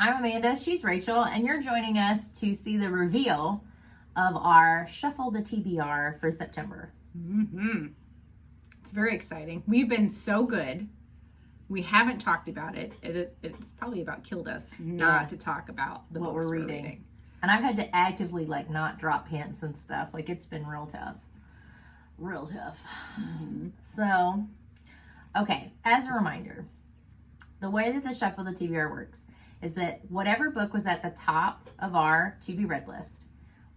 I'm Amanda, she's Rachel, and you're joining us to see the reveal of our Shuffle the TBR for September. It's very exciting. We've been so good. We haven't talked about it. It's probably about killed us not to talk about the what books we're reading. And I've had to actively not drop hints and stuff. It's been real tough. Real tough. So, okay, as a reminder, the way that the Shuffle the TBR works is that whatever book was at the top of our to be read list,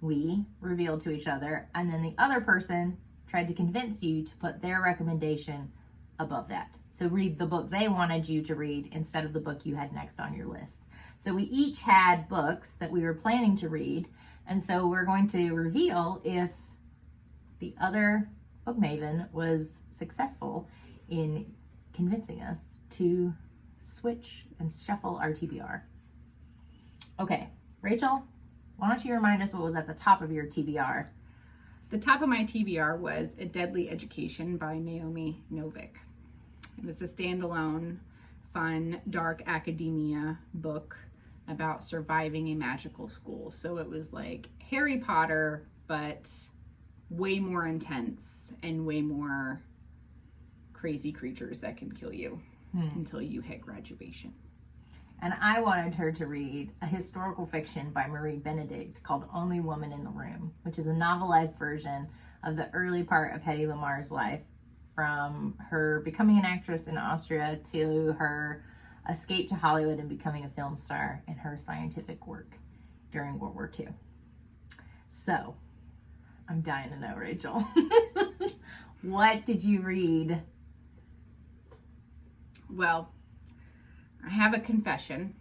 we revealed to each other, and then the other person tried to convince you to put their recommendation above that. So read the book they wanted you to read instead of the book you had next on your list. So we each had books that we were planning to read, and so we're going to reveal if the other Book Maven was successful in convincing us to switch and shuffle our TBR. Okay, Rachel, why don't you remind us what was at the top of your TBR? The top of my TBR was A Deadly Education by Naomi Novik. It was a standalone, fun, dark academia book about surviving a magical school. So it was like Harry Potter, but way more intense and way more crazy creatures that can kill you until you hit graduation. And I wanted her to read a historical fiction by Marie Benedict called Only Woman in the Room, which is a novelized version of the early part of Hedy Lamarr's life, from her becoming an actress in Austria to her escape to Hollywood and becoming a film star and her scientific work during World War II. So, I'm dying to know, Rachel. What did you read? Well, I have a confession.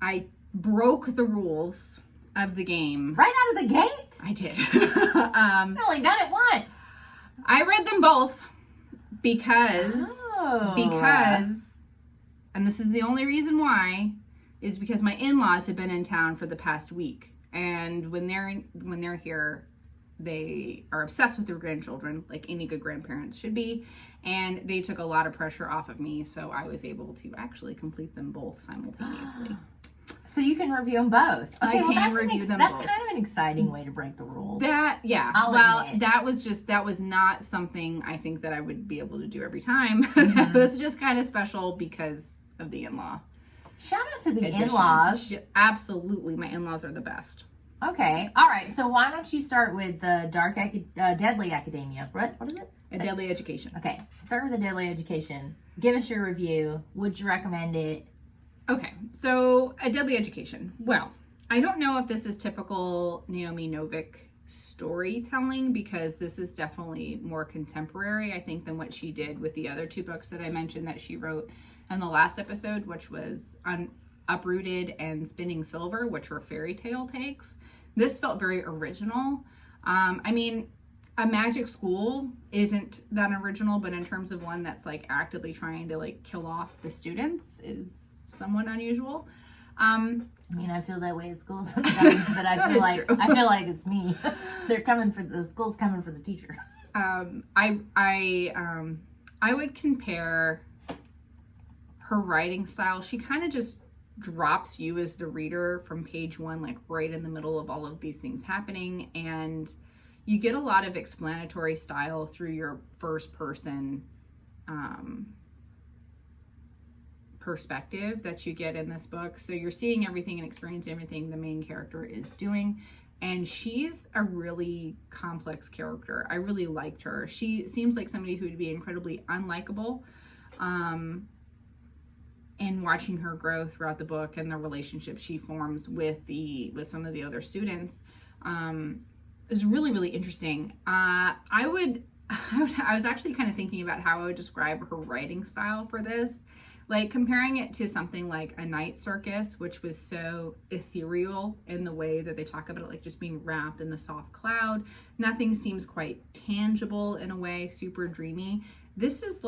I broke the rules of the game. Right out of the gate? I did. I've only done it once. I read them both because, and this is the only reason why, is because my in-laws have been in town for the past week. And when they're here, they are obsessed with their grandchildren, like any good grandparents should be. And they took a lot of pressure off of me, so I was able to actually complete them both simultaneously. So you can review them both. Okay, I can review them That's both. kind of an exciting way to break the rules. I'll admit. that was not something I think that I would be able to do every time. It was just kind of special because of the in-law. Shout out to the in-laws. Absolutely, my in-laws are the best. Okay, all right. So why don't you start with the Deadly Academia? What is it? A Deadly Education. Okay, start with A Deadly Education. Give us your review. Would you recommend it? Okay, so A Deadly Education. Well, I don't know if this is typical Naomi Novik storytelling, because this is definitely more contemporary, I think, than what she did with the other two books that I mentioned that she wrote in the last episode, which was Uprooted and Spinning Silver, which were fairy tale takes. This felt very original. I mean, a magic school isn't that original, but in terms of one that's actively trying to kill off the students is somewhat unusual. I mean, I feel that way at school sometimes, but I feel like it's me. The school's coming for the teacher. I would compare her writing style. She kind of just drops you as the reader from page one, right in the middle of all of these things happening, and you get a lot of explanatory style through your first person perspective that you get in this book. So you're seeing everything and experiencing everything the main character is doing. And she's a really complex character. I really liked her. She seems like somebody who would be incredibly unlikable. And watching her grow throughout the book and the relationship she forms with some of the other students is really, really interesting. I was actually kind of thinking about how I would describe her writing style for this. Comparing it to something like A Night Circus, which was so ethereal in the way that they talk about it, just being wrapped in the soft cloud. Nothing seems quite tangible in a way, super dreamy. This is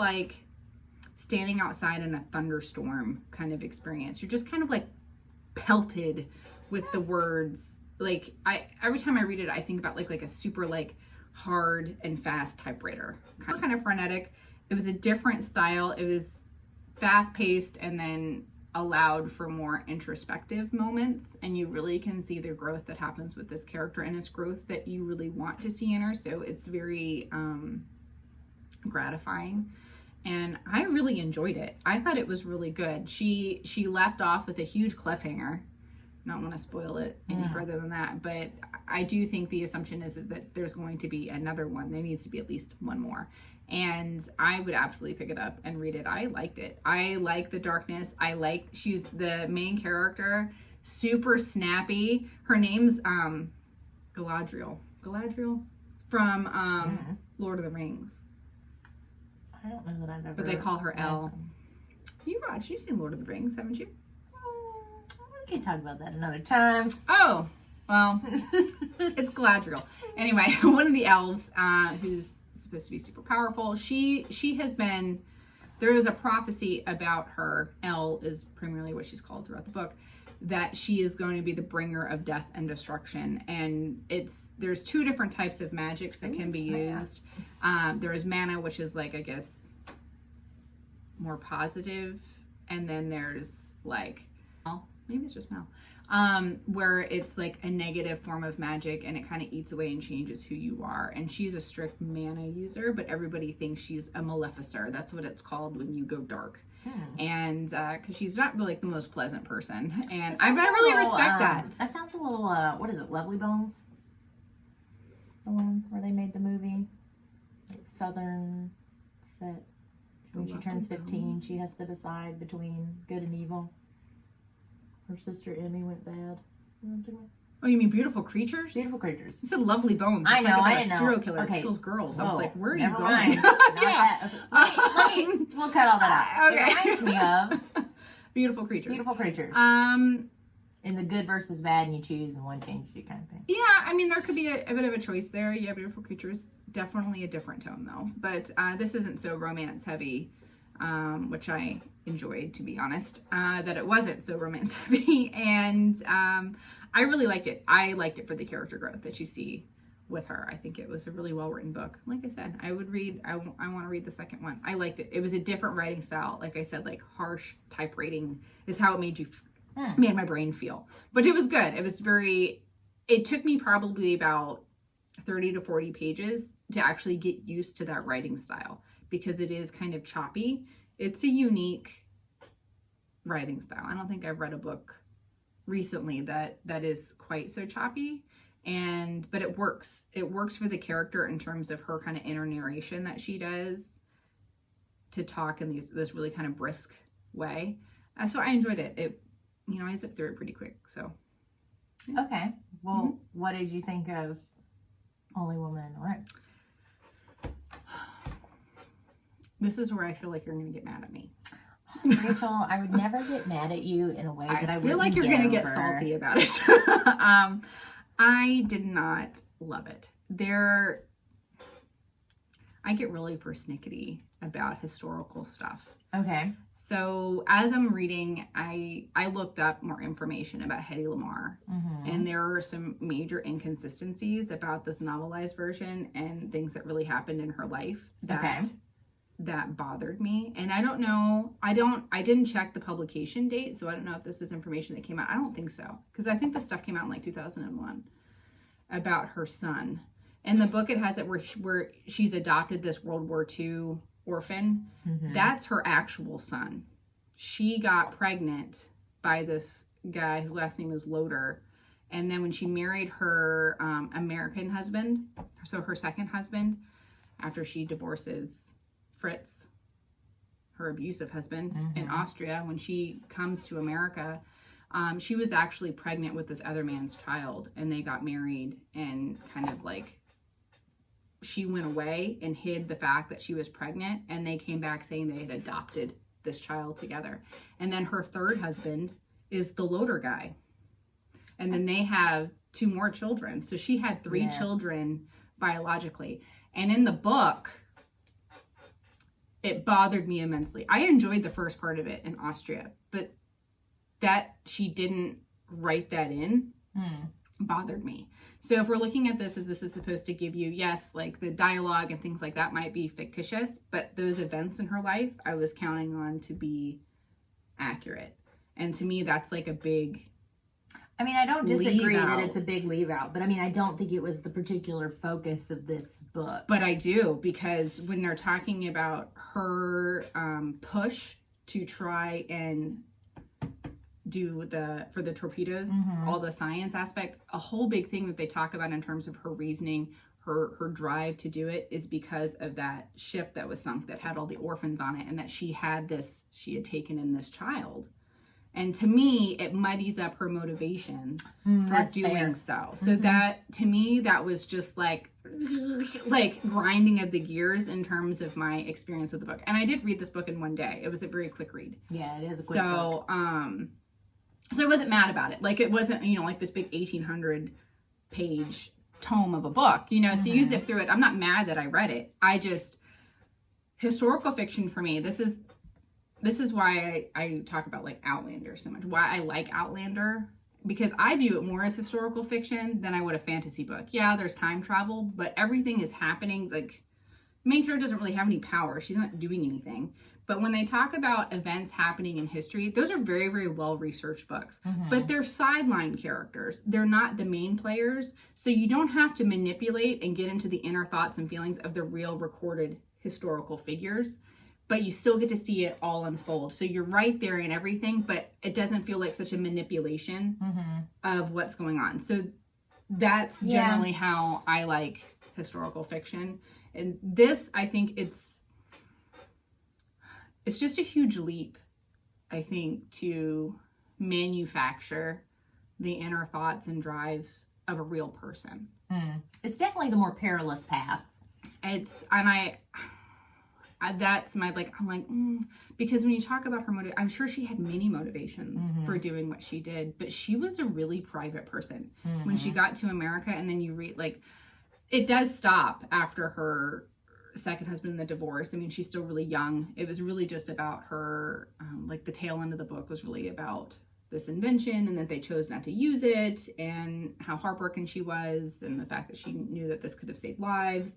standing outside in a thunderstorm kind of experience. You're just kind of pelted with the words. Every time I read it, I think about a super hard and fast typewriter. Kind of frenetic. It was a different style. It was fast-paced and then allowed for more introspective moments, and you really can see the growth that happens with this character, and it's growth that you really want to see in her. So it's very gratifying, and I really enjoyed it. I thought it was really good. She left off with a huge cliffhanger. I don't want to spoil it any further than that, but I do think the assumption is that there's going to be another one. There needs to be at least one more. And I would absolutely pick it up and read it. I liked it. I like the darkness. She's the main character, super snappy. Her name's Galadriel. Galadriel from Lord of the Rings. I don't know that I've ever. But they call her Elle. You've seen Lord of the Rings, haven't you? We can talk about that another time. Oh, well, it's Galadriel. Anyway, one of the elves who's supposed to be super powerful. She has been, there is a prophecy about her. Elle is primarily what she's called throughout the book, that she is going to be the bringer of death and destruction. And there's two different types of magics that can be used. There is mana, which is like, I guess, more positive, and then there's like, maybe it's just Mal, where it's like a negative form of magic, and it kind of eats away and changes who you are. And she's a strict mana user, but everybody thinks she's a maleficer. That's what it's called when you go dark. And because she's not really like the most pleasant person, and I really respect that. That sounds a little what is it, Lovely Bones, the one where they made the movie, like Southern set. When she turns 15, she has to decide between good and evil. Her sister Emmy went bad. You know what I'm talking about? Oh, you mean Beautiful Creatures? Beautiful Creatures. You said Lovely Bones. I know, I didn't know. Serial killer kills girls. I was like, where are you going? Yeah. We'll cut all that out. Okay. It reminds me of Beautiful Creatures. Beautiful Creatures. In the good versus bad, and you choose, and one changes you kind of thing. Yeah, I mean, there could be a bit of a choice there. Yeah, Beautiful Creatures, definitely a different tone, though. But this isn't so romance-heavy, which I enjoyed, to be honest, that it wasn't so romance-heavy. And I really liked it. I liked it for the character growth that you see with her. I think it was a really well-written book. Like I said, I want to read the second one. I liked it. It was a different writing style. Like I said, like harsh typewriting is how it made my brain feel. But it was good. It took me probably about 30 to 40 pages to actually get used to that writing style, because it is kind of choppy. It's a unique writing style. I don't think I've read a book recently that is quite so choppy, but it works. It works for the character in terms of her kind of inner narration that she does to talk in this really kind of brisk way. So I enjoyed it. I zipped through it pretty quick. So yeah. Okay. Well, What did you think of Only Woman in the Room? This is where I feel like you're going to get mad at me. Rachel, I would never get mad at you in a way that I feel like you're going to get salty about it. I did not love it. I get really persnickety about historical stuff. Okay. So as I'm reading, I looked up more information about Hedy Lamarr, and there are some major inconsistencies about this novelized version and things that really happened in her life that bothered me. And I don't know, I didn't check the publication date, so I don't know if this is information that came out. I don't think so, because I think the stuff came out in like 2001 about her son. In the book, it has it where she's adopted this World War II orphan. That's her actual son. She got pregnant by this guy whose last name is Loader, and then when she married her American husband, so her second husband, after she divorces Fritz, her abusive husband, in Austria, when she comes to America, she was actually pregnant with this other man's child, and they got married, and kind of like she went away and hid the fact that she was pregnant, and they came back saying they had adopted this child together. And then her third husband is the Loader guy. And then they have 2 more children. So she had 3 children biologically. And in the book, it bothered me immensely. I enjoyed the first part of it in Austria, but that she didn't write that in bothered me. So if we're looking at this as this is supposed to give you, yes, like the dialogue and things like that might be fictitious, but those events in her life, I was counting on to be accurate. And to me, that's like a big... I mean, I don't disagree leave that out. it's a big leave out, but I mean, I don't think it was the particular focus of this book. But I do, because when they're talking about her push to try and do for the torpedoes, all the science aspect, a whole big thing that they talk about in terms of her reasoning, her drive to do it is because of that ship that was sunk that had all the orphans on it, and that she had taken in this child. And to me, it muddies up her motivation for doing fair. so. So that, to me, that was just like grinding of the gears in terms of my experience with the book. And I did read this book in one day. It was a very quick read. Yeah, it is a quick book. So I wasn't mad about it. Like, it wasn't, like this big 1,800 page tome of a book, so you zip through it. I'm not mad that I read it. Historical fiction for me, this is why I talk about like Outlander so much. Why I like Outlander, because I view it more as historical fiction than I would a fantasy book. Yeah, there's time travel, but everything is happening. Like, the main character doesn't really have any power. She's not doing anything. But when they talk about events happening in history, those are very, very well-researched books. But they're sideline characters. They're not the main players. So you don't have to manipulate and get into the inner thoughts and feelings of the real recorded historical figures. But you still get to see it all unfold. So you're right there in everything, but it doesn't feel like such a manipulation of what's going on. So that's generally how I like historical fiction. And this, I think it's just a huge leap, I think, to manufacture the inner thoughts and drives of a real person. It's definitely the more perilous path. That's my, because when you talk about her motive, I'm sure she had many motivations for doing what she did, but she was a really private person. When she got to America, and then you read, it does stop after her second husband and the divorce. I mean, she's still really young. It was really just about her, the tail end of the book was really about this invention, and that they chose not to use it, and how heartbroken she was, and the fact that she knew that this could have saved lives.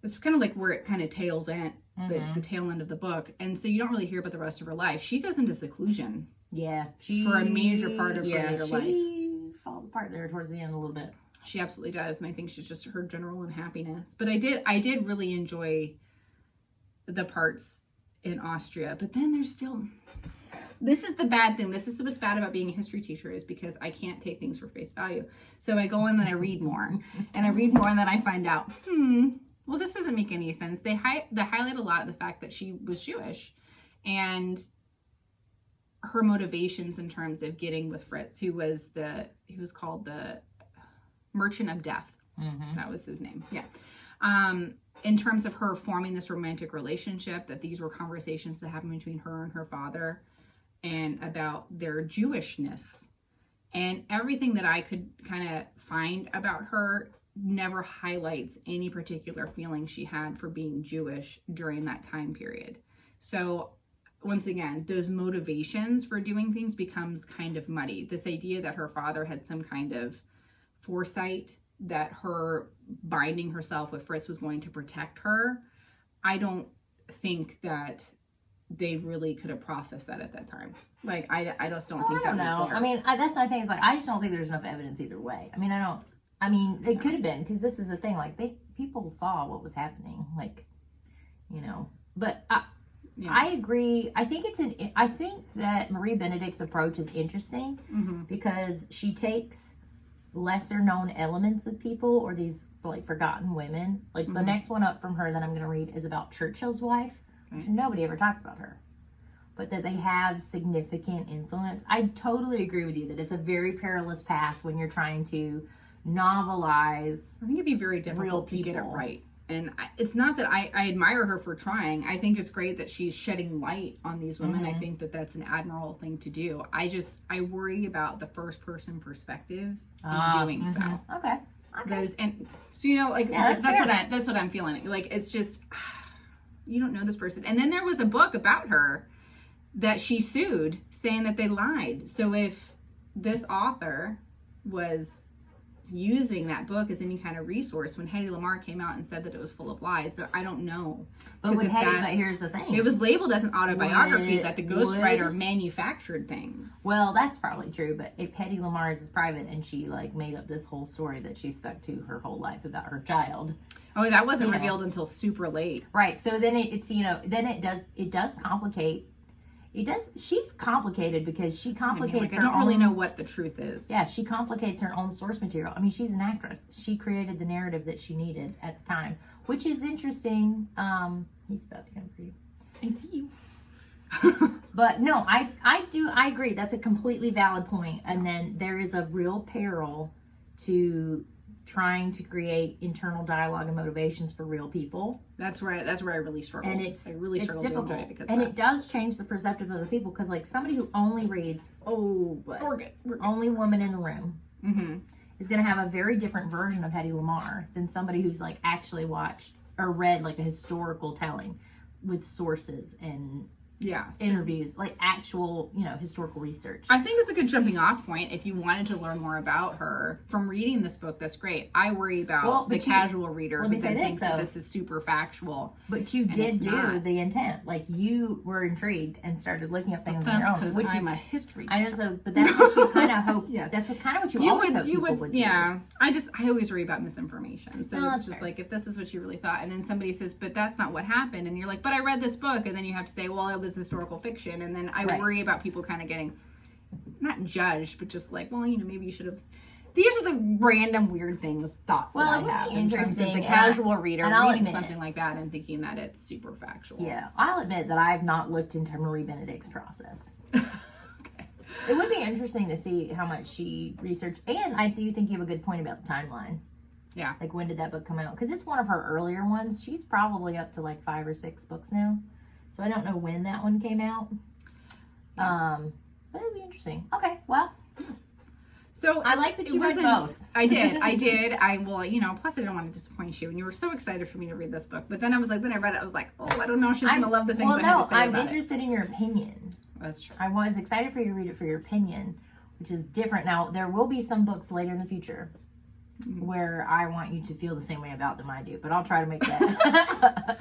It's kind of like where it kind of tails end, the tail end of the book. And so you don't really hear about the rest of her life. She goes into seclusion. Yeah. For a major part of her later life. She falls apart there towards the end a little bit. She absolutely does. And I think she's just her general unhappiness. But I did really enjoy the parts in Austria. But then there's still... This is the bad thing. This is what's bad about being a history teacher, is because I can't take things for face value. So I go in and I read more. And I read more, and then I find out, well, this doesn't make any sense. They highlight a lot of the fact that she was Jewish, and her motivations in terms of getting with Fritz, who was called the Merchant of Death. That was his name. Yeah. In terms of her forming this romantic relationship, that these were conversations that happened between her and her father, and about their Jewishness, and everything that I could kind of find about her never highlights any particular feeling she had for being Jewish during that time period. So once again, those motivations for doing things becomes kind of muddy. This idea that her father had some kind of foresight that her binding herself with Fritz was going to protect her, I don't think that they really could have processed that at that time. I just don't think that was there. I mean, that's my thing. Is I just don't think there's enough evidence either way. I mean, it could have been, because this is the thing. People saw what was happening. But I agree. I think that Marie Benedict's approach is interesting because she takes lesser known elements of people, or these forgotten women. The next one up from her that I'm going to read is about Churchill's wife. Which nobody ever talks about her, but that they have significant influence. I totally agree with you that it's a very perilous path when you're trying to novelize. I think it'd be very difficult to get it right. And it's not that I admire her for trying. I think it's great that she's shedding light on these women. I think that that's an admirable thing to do. I worry about the first person perspective in doing so. Okay. And so that's what I'm feeling. It's just, you don't know this person. And then there was a book about her that she sued, saying that they lied. So if this author was using that book as any kind of resource when Hedy Lamarr came out and said that it was full of lies. So I don't know. But with Hedy, but here's the thing. It was labeled as an autobiography that the ghostwriter manufactured things. Well, that's probably true, but if Hedy Lamarr is private and she like made up this whole story that she stuck to her whole life about her child. Oh, that wasn't revealed until super late. Right. So then it's, then it does complicate. She's complicated because she complicates her own. I don't really know what the truth is. Yeah, she complicates her own source material. I mean, she's an actress. She created the narrative that she needed at the time, which is interesting. He's about to come for you. I see you. But no, I agree. That's a completely valid point. And then there is a real peril to trying to create internal dialogue and motivations for real people. That's where I really struggle. And it's difficult. To enjoy it because it does change the perspective of the people. Because like somebody who only reads, we're good. Only Woman in the Room is going to have a very different version of Hedy Lamarr than somebody who's like actually watched or read like a historical telling with sources and interviews, like actual, historical research. I think it's a good jumping off point if you wanted to learn more about her from reading this book. That's great. I worry about the casual reader who then thinks that this is super factual. But you did do the intent. Like you were intrigued and started looking up things on your own, which I'm a history. I know, so, but that's what you kind of hope. That's what you always hope people would do. Yeah, I always worry about misinformation. So it's just like if this is what you really thought, and then somebody says, "But that's not what happened," and you're like, "But I read this book," and then you have to say, "Well, it was historical fiction," and then I worry about people kind of getting not judged, but just like, well, maybe you should have. These are the random weird thoughts that I have in terms of the casual reader reading something like that and thinking that it's super factual. Yeah, I'll admit that I've not looked into Marie Benedict's process. Okay. It would be interesting to see how much she researched, and I do think you have a good point about the timeline. Yeah, like when did that book come out? Because it's one of her earlier ones. She's probably up to like 5 or 6 books now. So I don't know when that one came out. But it'd be interesting. Okay, well. So I like that you read both. I did. Plus I didn't want to disappoint you. And you were so excited for me to read this book. But then I was like, then I read it. I was like, I don't know if she's going to love the things I have to say about it. I'm interested in your opinion. That's true. I was excited for you to read it for your opinion, which is different. Now, there will be some books later in the future where I want you to feel the same way about them I do. But I'll try to make that.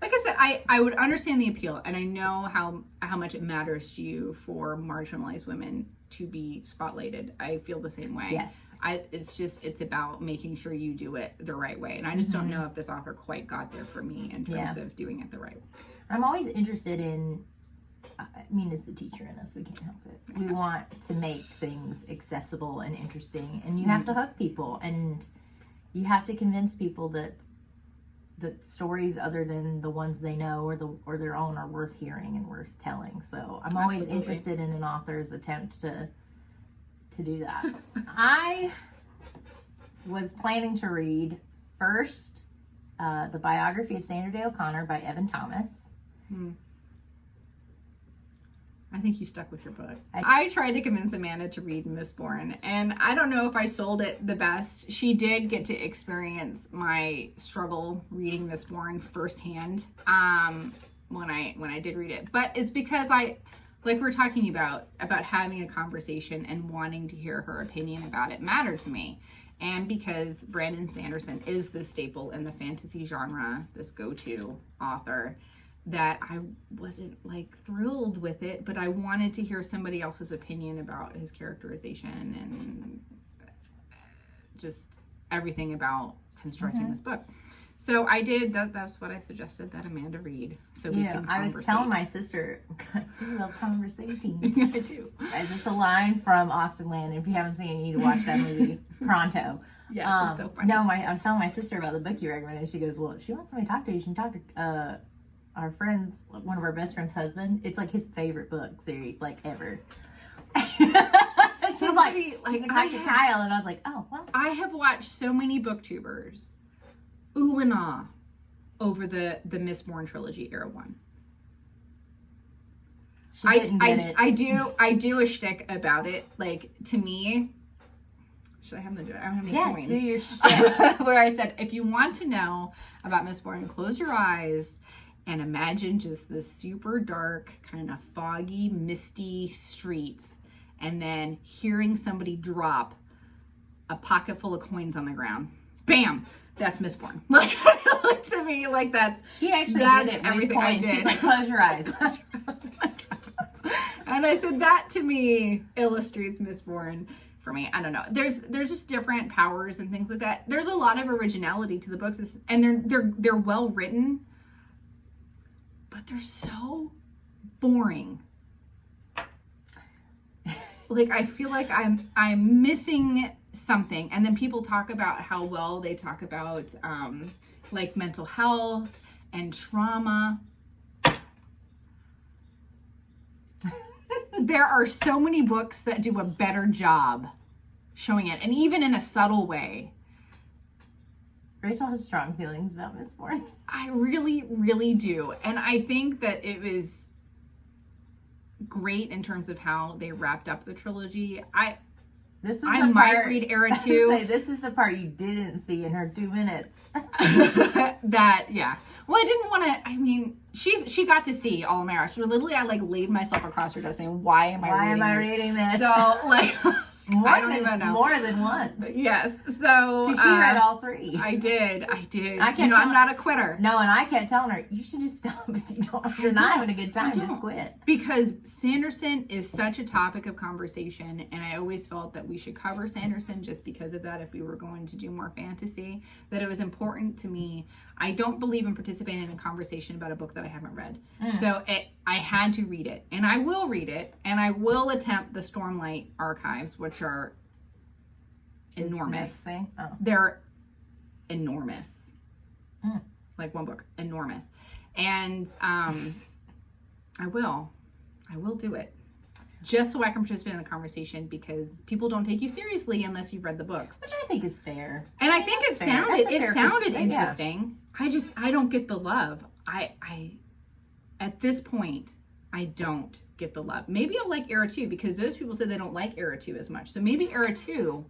Like I said, I would understand the appeal, and I know how much it matters to you for marginalized women to be spotlighted. I feel the same way. Yes. It's about making sure you do it the right way, and I just don't know if this author quite got there for me in terms of doing it the right way. I'm always interested in, it's the teacher in us, we can't help it. We want to make things accessible and interesting, and you have to hook people, and you have to convince people that stories other than the ones they know or their own are worth hearing and worth telling. So I'm always interested in an author's attempt to do that. I was planning to read first the biography of Sandra Day O'Connor by Evan Thomas. I think you stuck with your book. I tried to convince Amanda to read Mistborn, and I don't know if I sold it the best. She did get to experience my struggle reading Mistborn firsthand when I did read it. But it's because like we're talking about having a conversation and wanting to hear her opinion about it mattered to me. And because Brandon Sanderson is the staple in the fantasy genre, this go-to author, that I wasn't thrilled with it, but I wanted to hear somebody else's opinion about his characterization and just everything about constructing this book. So I did. That's what I suggested that Amanda read. So we can I was telling my sister, I do love conversating. I do. Guys, it's a line from Austin Land. If you haven't seen it, you need to watch that movie pronto. Yes, it's so funny. No, I was telling my sister about the book you recommended. She goes, well, if she wants somebody to talk to, you should talk to our friends, one of our best friends' husband. It's his favorite book series ever. She's like you can talk to Kyle, and I was like, oh well. I have watched so many booktubers ooh and ah over the Mistborn trilogy era one. I do a shtick about it. To me, should I have them do it? I don't have any points. Do your shtick. Where I said, if you want to know about Mistborn, close your eyes and imagine just the super dark, kind of foggy, misty streets, and then hearing somebody drop a pocket full of coins on the ground. Bam! That's Mistborn. Like, to me, like that's... She actually that's did it everything with I coins. did. She's like, close your eyes. And I said that to me illustrates Mistborn for me. I don't know. There's just different powers and things like that. There's a lot of originality to the books, and they're well written, but they're so boring. Like, I feel like I'm missing something. And then people talk about how well they talk about like mental health and trauma. There are so many books that do a better job showing it, and even in a subtle way. Rachel has strong feelings about Mistborn. I really, really do. And I think that it was great in terms of how they wrapped up the trilogy. I might read Era 2. This is the part you didn't see in her 2 minutes. That, yeah. Well, I didn't want to, I mean, she got to see all of my Irish. Literally, I like laid myself across her desk saying, why am I reading this? So, like, more than once. Yes. So she read all 3. I did. I'm not a quitter. No, and I kept telling her, you should just stop if you're not having a good time. Just quit. Because Sanderson is such a topic of conversation, and I always felt that we should cover Sanderson just because of that if we were going to do more fantasy, that it was important to me. I don't believe in participating in a conversation about a book that I haven't read. So I had to read it, and I will read it, and I will attempt the Stormlight archives, which are enormous. Oh. They're enormous. Like one book, enormous. And I will do it. Just so I can participate in the conversation, because people don't take you seriously unless you've read the books. Which I think is fair. And I think it sounded interesting. Yeah. I don't get the love. I at this point, I don't get the love. Maybe I'll like Era 2, because those people said they don't like Era 2 as much. So maybe Era 2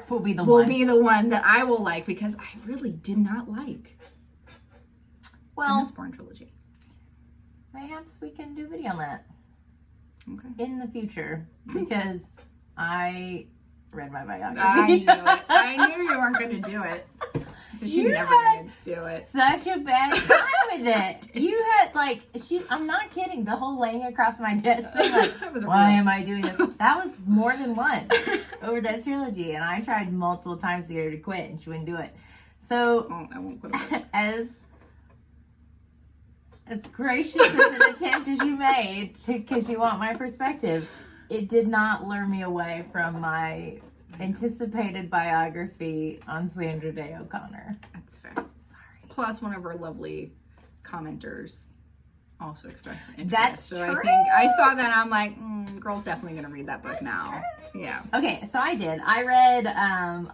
will be the one that I will like, because I really did not like the Mistborn trilogy. Perhaps we can do a video on that. Okay. In the future, because I read my biography. I knew it. I knew you weren't going to do it. So she's never going to do it. Such a bad time with it. You had I'm not kidding. The whole laying across my desk thing, like, why am I doing this? That was more than once over that trilogy, and I tried multiple times to get her to quit, and she wouldn't do it. So, I won't quit it. As gracious as an attempt as you made, because you want my perspective, it did not lure me away from my anticipated biography on Sandra Day O'Connor. That's fair. Sorry. Plus, one of our lovely commenters also expressed interest. That's true. I think I saw that, and I'm like, girl's definitely going to read that book now. True. Yeah. Okay, so I did. I read, I'm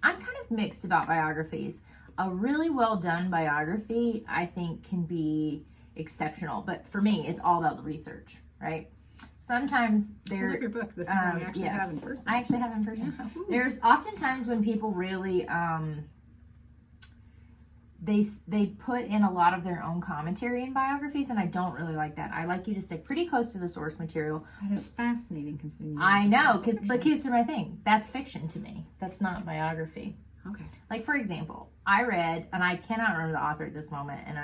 kind of mixed about biographies. A really well done biography, I think, can be exceptional. But for me, it's all about the research, right? Sometimes I love your book. This is one we actually have in person. I actually have in person. Yeah. There's oftentimes when people really, they put in a lot of their own commentary in biographies, and I don't really like that. I like you to stick pretty close to the source material. That is fascinating, considering. I know, but here's my thing. That's fiction to me. That's not biography. Okay. Like, for example, I read, and I cannot remember the author at this moment, and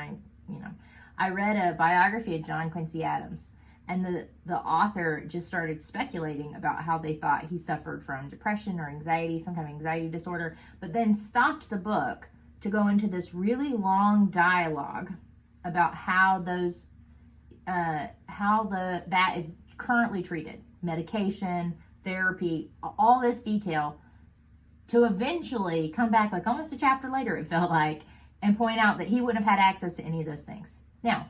I read a biography of John Quincy Adams, and the author just started speculating about how they thought he suffered from depression or anxiety, some kind of anxiety disorder, but then stopped the book to go into this really long dialogue about how that is currently treated, medication, therapy, all this detail, to eventually come back, like almost a chapter later, it felt like, and point out that he wouldn't have had access to any of those things. Now,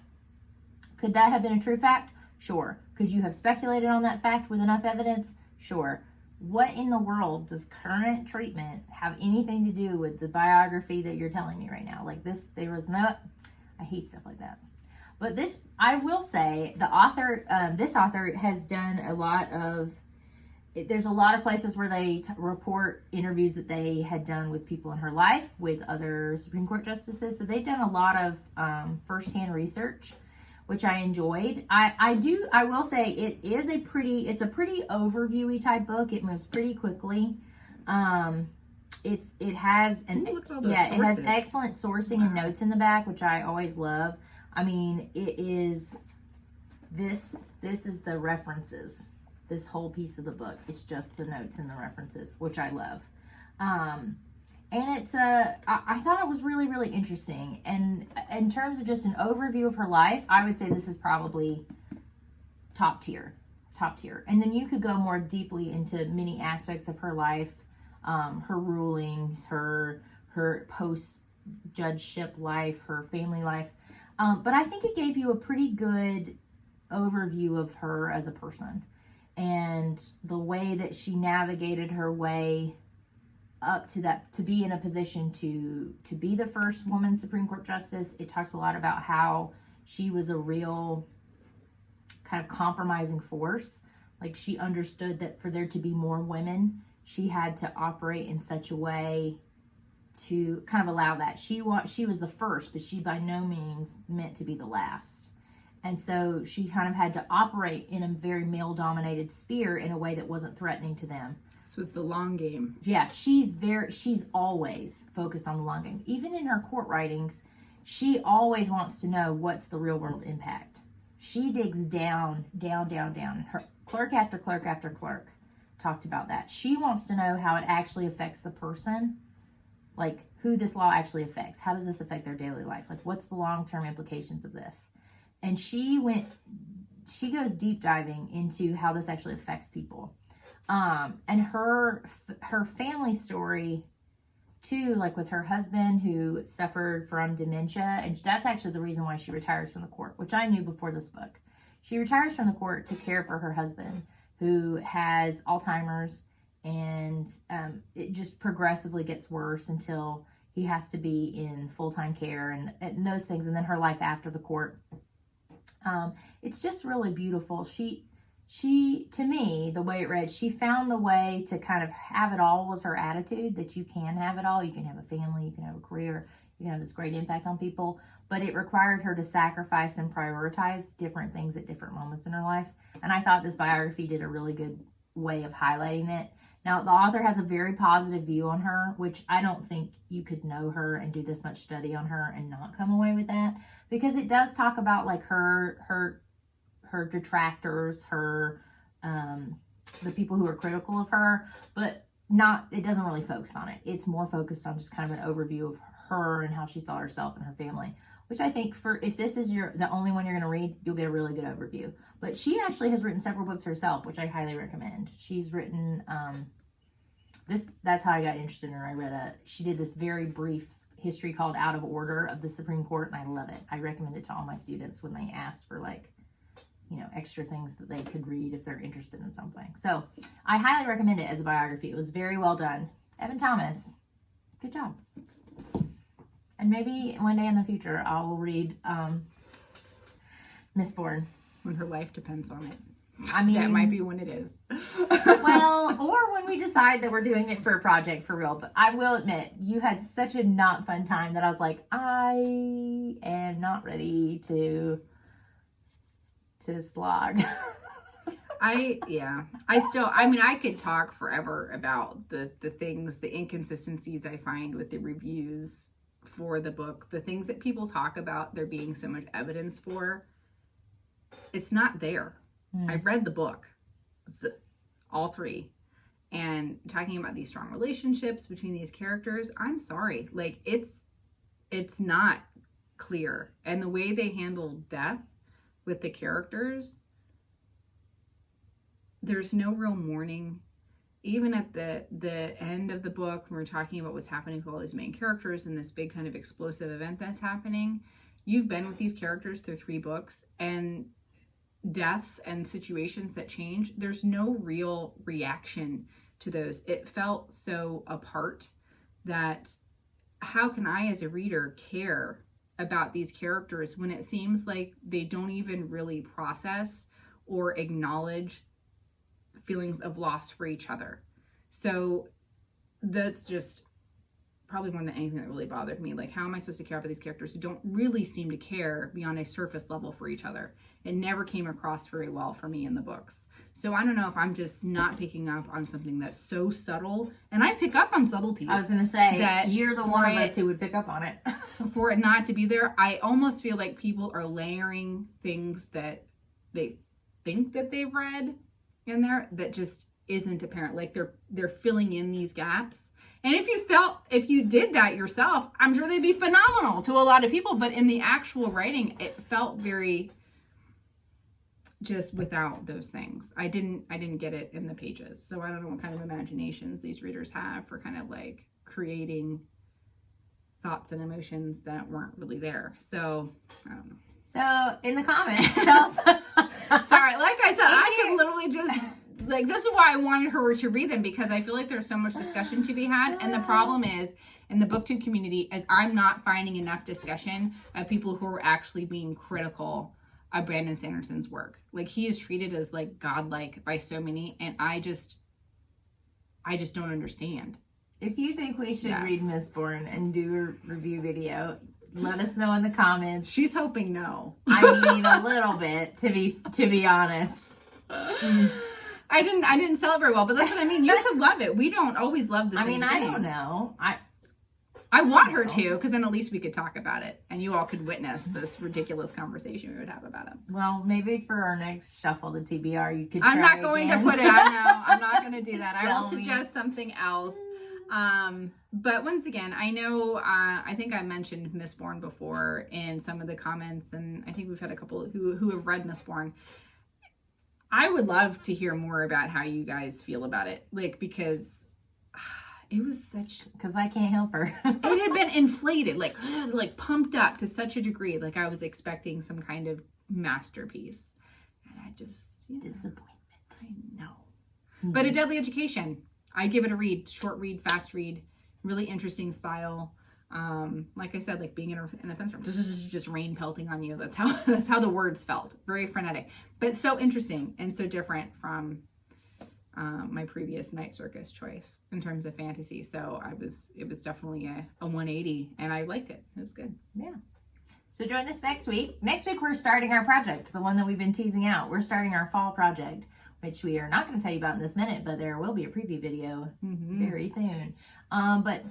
could that have been a true fact? Sure. Could you have speculated on that fact with enough evidence? Sure. What in the world does current treatment have anything to do with the biography that you're telling me right now? Like this, there was no, I hate stuff like that. But this, I will say, the author, this author has done a lot of, there's a lot of places where they report interviews that they had done with people in her life, with other Supreme Court justices. So they've done a lot of firsthand research, which I enjoyed. I will say it's a pretty overviewy type book. It moves pretty quickly. It has it has excellent sourcing and notes in the back, which I always love. I mean, this is the references. This whole piece of the book, it's just the notes and the references, which I love. And it's I thought it was really, really interesting. And in terms of just an overview of her life, I would say this is probably top tier. And then you could go more deeply into many aspects of her life, her rulings, her post-judgeship life, her family life. But I think it gave you a pretty good overview of her as a person and the way that she navigated her way up to that, to be in a position to be the first woman Supreme Court Justice. It talks a lot about how she was a real kind of compromising force. Like, she understood that for there to be more women, she had to operate in such a way to kind of allow that. She was the first, but she by no means meant to be the last. And so she kind of had to operate in a very male-dominated sphere in a way that wasn't threatening to them. So it's the long game. Yeah, she's always focused on the long game. Even in her court writings, she always wants to know what's the real world impact. She digs down. Her clerk after clerk after clerk talked about that. She wants to know how it actually affects the person, like who this law actually affects. How does this affect their daily life? Like, what's the long-term implications of this? And she goes deep diving into how this actually affects people. And her family story too, like with her husband who suffered from dementia, and that's actually the reason why she retires from the court, which I knew before this book. She retires from the court to care for her husband who has Alzheimer's, and it just progressively gets worse until he has to be in full-time care and those things, and then her life after the court. It's just really beautiful. She, to me, the way it read, she found the way to kind of have it all was her attitude, that you can have it all. You can have a family, you can have a career, you can have this great impact on people, but it required her to sacrifice and prioritize different things at different moments in her life. And I thought this biography did a really good way of highlighting it. Now, the author has a very positive view on her, which I don't think you could know her and do this much study on her and not come away with that, because it does talk about like her detractors, her the people who are critical of her, but it doesn't really focus on it. It's more focused on just kind of an overview of her and how she saw herself and her family, which I think if this is the only one you're going to read, you'll get a really good overview. But she actually has written several books herself, which I highly recommend. She's written that's how I got interested in her. She did this very brief history called Out of Order of the Supreme Court, and I love it. I recommend it to all my students when they ask for extra things that they could read if they're interested in something. So I highly recommend it as a biography. It was very well done. Evan Thomas, good job. And maybe one day in the future I will read Mistborn. When her life depends on it. I mean, that might be when it is. Well, or when we decide that we're doing it for a project for real. But I will admit, you had such a not fun time that I was like, I am not ready to slog. I could talk forever about the things, the inconsistencies I find with the reviews for the book, the things that people talk about there being so much evidence for. It's not there. I read the book, all three, and talking about these strong relationships between these characters, I'm sorry, like it's not clear. And the way they handle death with the characters, there's no real mourning. Even at the end of the book, when we're talking about what's happening with all these main characters and this big kind of explosive event that's happening, you've been with these characters through 3 books, and deaths and situations that change, there's no real reaction to those. It felt so apart that how can I as a reader care about these characters when it seems like they don't even really process or acknowledge feelings of loss for each other. So that's just probably more than anything that really bothered me. Like, how am I supposed to care about these characters who don't really seem to care beyond a surface level for each other? It never came across very well for me in the books. So I don't know if I'm just not picking up on something that's so subtle. And I pick up on subtleties. I was going to say, that you're the one of us who would pick up on it. For it not to be there, I almost feel like people are layering things that they think that they've read in there that just isn't apparent. Like they're filling in these gaps. And if you did that yourself, I'm sure they'd be phenomenal to a lot of people. But in the actual writing, it felt very just without those things. I didn't get it in the pages. So I don't know what kind of imaginations these readers have for kind of like creating thoughts and emotions that weren't really there. So I don't know. So in the comments, tell us. Sorry, like I said, I could literally just like, this is why I wanted her to read them, because I feel like there's so much discussion to be had. And the problem is, in the booktube community, is I'm not finding enough discussion of people who are actually being critical of Brandon Sanderson's work. Like, he is treated as like godlike by so many, and I just don't understand. If you think we should read Mistborn and do a review video, let us know in the comments. She's hoping no. I mean, a little bit, to be honest. I didn't sell it very well, but that's what I mean. You could love it. We don't always love the same things. I don't know. I want her to, because then at least we could talk about it, and you all could witness this ridiculous conversation we would have about it. Well, maybe for our next Shuffle the TBR, you could I'm try not going again. to put it, I know. I'm not going to do that. I will Tell me. suggest something else. But once again, I know, I think I mentioned Mistborn before in some of the comments, and I think we've had a couple who have read Mistborn. I would love to hear more about how you guys feel about it. Like, because it was such... Because I can't help her. It had been inflated, like pumped up to such a degree. Like, I was expecting some kind of masterpiece. And I just... Disappointment. I know. But A Deadly Education. I'd give it a read. Short read, fast read. Really interesting style. Like I said, like being in a thunderstorm. This is just rain pelting on you. That's how the words felt. Very frenetic. But so interesting and so different from my previous Night Circus choice in terms of fantasy. So it was definitely a 180, and I liked it. It was good. Yeah. So join us next week. Next week, we're starting our project, the one that we've been teasing out. We're starting our fall project, which we are not going to tell you about in this minute, but there will be a preview video very soon. But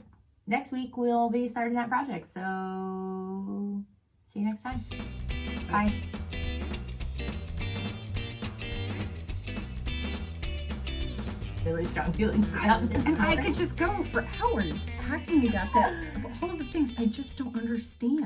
next week, we'll be starting that project. So see you next time. Bye. Really strong feelings about this. And I could just go for hours talking about all of the things I just don't understand.